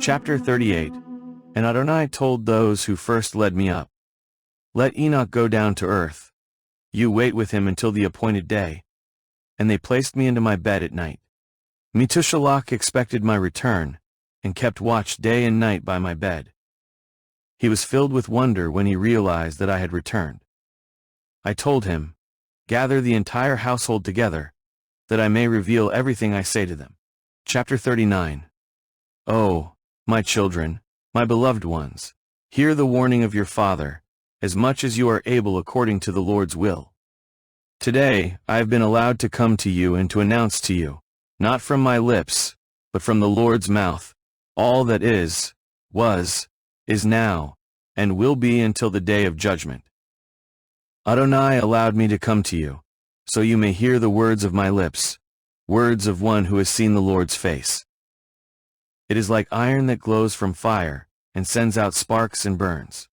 Chapter 38. And Adonai told those who first led me up, "Let Enoch go down to earth. You wait with him until the appointed day." And they placed me into my bed at night. Methuselah expected my return, and kept watch day and night by my bed. He was filled with wonder when he realized that I had returned. I told him, "Gather the entire household together, that I may reveal everything I say to them." Chapter 39. Oh, my children, my beloved ones, hear the warning of your father, as much as you are able according to the Lord's will. Today I have been allowed to come to you and to announce to you, not from my lips, but from the Lord's mouth, all that is, was, is now, and will be until the day of judgment. Adonai allowed me to come to you, so you may hear the words of my lips, words of one who has seen the Lord's face. It is like iron that glows from fire, and sends out sparks and burns.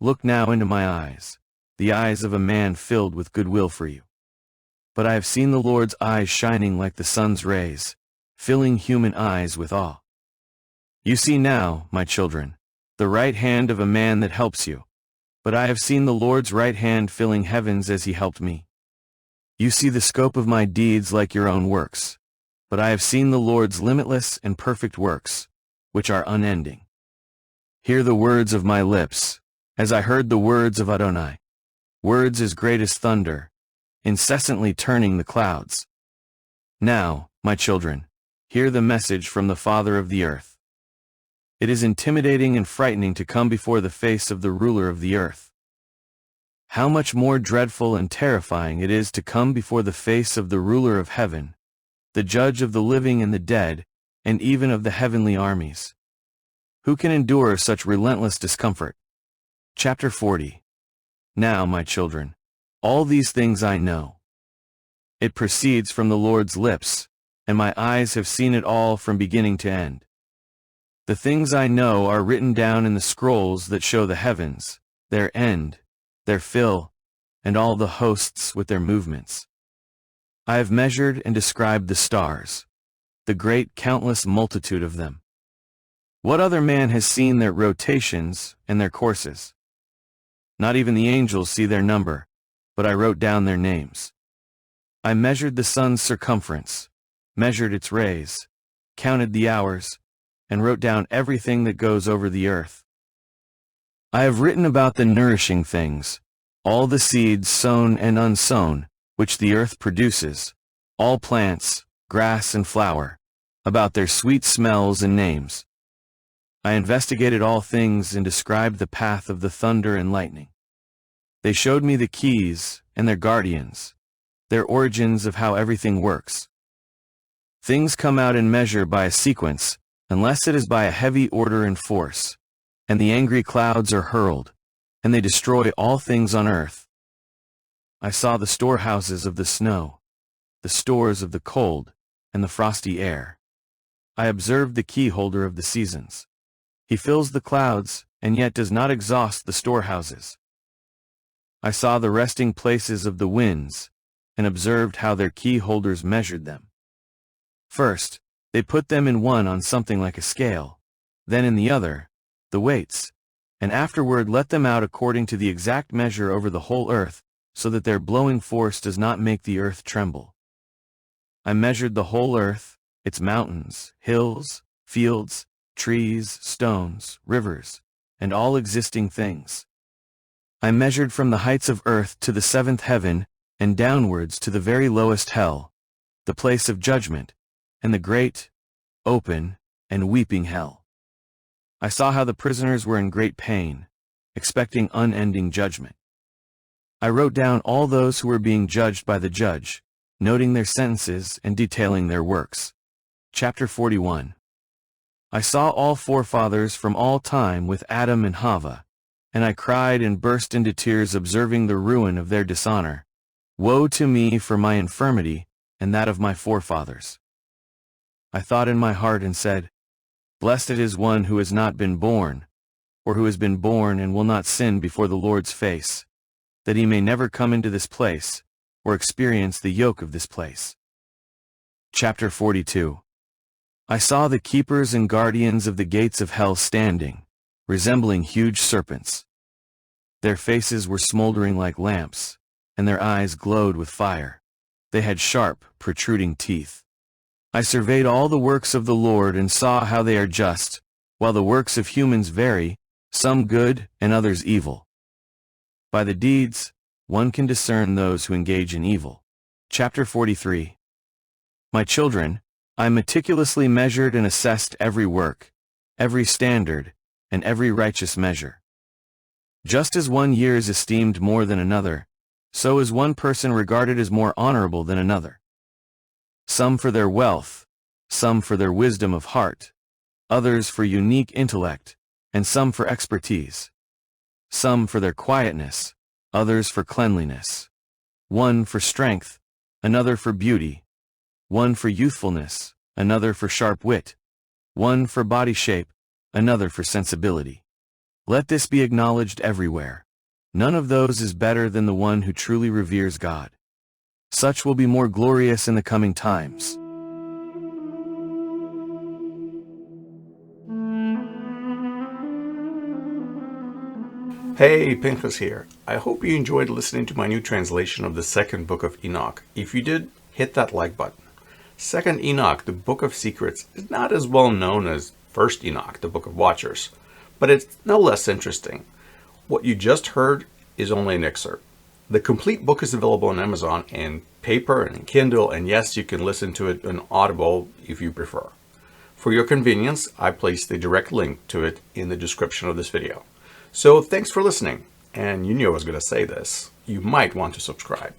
Look now into my eyes, the eyes of a man filled with goodwill for you. But I have seen the Lord's eyes shining like the sun's rays, filling human eyes with awe. You see now, my children, the right hand of a man that helps you, but I have seen the Lord's right hand filling heavens as he helped me. You see the scope of my deeds like your own works, but I have seen the Lord's limitless and perfect works, which are unending. Hear the words of my lips, as I heard the words of Adonai, words as great as thunder, incessantly turning the clouds. Now, my children, hear the message from the Father of the earth. It is intimidating and frightening to come before the face of the ruler of the earth. How much more dreadful and terrifying it is to come before the face of the ruler of heaven, the judge of the living and the dead, and even of the heavenly armies. Who can endure such relentless discomfort? Chapter 40. Now, my children, all these things I know. It proceeds from the Lord's lips, and my eyes have seen it all from beginning to end. The things I know are written down in the scrolls that show the heavens, their end, their fill, and all the hosts with their movements. I have measured and described the stars, the great countless multitude of them. What other man has seen their rotations and their courses? Not even the angels see their number, but I wrote down their names. I measured the sun's circumference, measured its rays, counted the hours, and wrote down everything that goes over the earth. I have written about the nourishing things, all the seeds sown and unsown, which the earth produces, all plants, grass and flower, about their sweet smells and names. I investigated all things and described the path of the thunder and lightning. They showed me the keys and their guardians, their origins of how everything works. Things come out in measure by a sequence, unless it is by a heavy order and force, and the angry clouds are hurled, and they destroy all things on earth. I saw the storehouses of the snow, the stores of the cold, and the frosty air. I observed the keyholder of the seasons. He fills the clouds, and yet does not exhaust the storehouses. I saw the resting places of the winds, and observed how their keyholders measured them. First, they put them in one on something like a scale, then in the other, the weights, and afterward let them out according to the exact measure over the whole earth, so that their blowing force does not make the earth tremble. I measured the whole earth, its mountains, hills, fields, trees, stones, rivers, and all existing things. I measured from the heights of earth to the seventh heaven, and downwards to the very lowest hell, the place of judgment, and the great, open, and weeping hell. I saw how the prisoners were in great pain, expecting unending judgment. I wrote down all those who were being judged by the judge, noting their sentences and detailing their works. Chapter 41. I saw all forefathers from all time with Adam and Hava, and I cried and burst into tears observing the ruin of their dishonor. Woe to me for my infirmity and that of my forefathers. I thought in my heart and said, Blessed is one who has not been born, or who has been born and will not sin before the Lord's face, that he may never come into this place, or experience the yoke of this place. Chapter 42. I saw the keepers and guardians of the gates of hell standing, resembling huge serpents. Their faces were smoldering like lamps, and their eyes glowed with fire. They had sharp, protruding teeth. I surveyed all the works of the Lord and saw how they are just, while the works of humans vary, some good and others evil. By the deeds, one can discern those who engage in evil. Chapter 43. My children, I meticulously measured and assessed every work, every standard, and every righteous measure. Just as one year is esteemed more than another, so is one person regarded as more honorable than another. Some for their wealth, some for their wisdom of heart, others for unique intellect, and some for expertise. Some for their quietness, others for cleanliness. One for strength, another for beauty. One for youthfulness, another for sharp wit. One for body shape, another for sensibility. Let this be acknowledged everywhere. None of those is better than the one who truly reveres God. Such will be more glorious in the coming times. Hey, Pinchas here. I hope you enjoyed listening to my new translation of the Second Book of Enoch. If you did, hit that like button. Second Enoch, the Book of Secrets, is not as well known as First Enoch, the Book of Watchers, but it's no less interesting. What you just heard is only an excerpt. The complete book is available on Amazon in paper and in Kindle, and yes, you can listen to it on Audible if you prefer. For your convenience, I placed the direct link to it in the description of this video. So thanks for listening, and you knew I was going to say this. You might want to subscribe.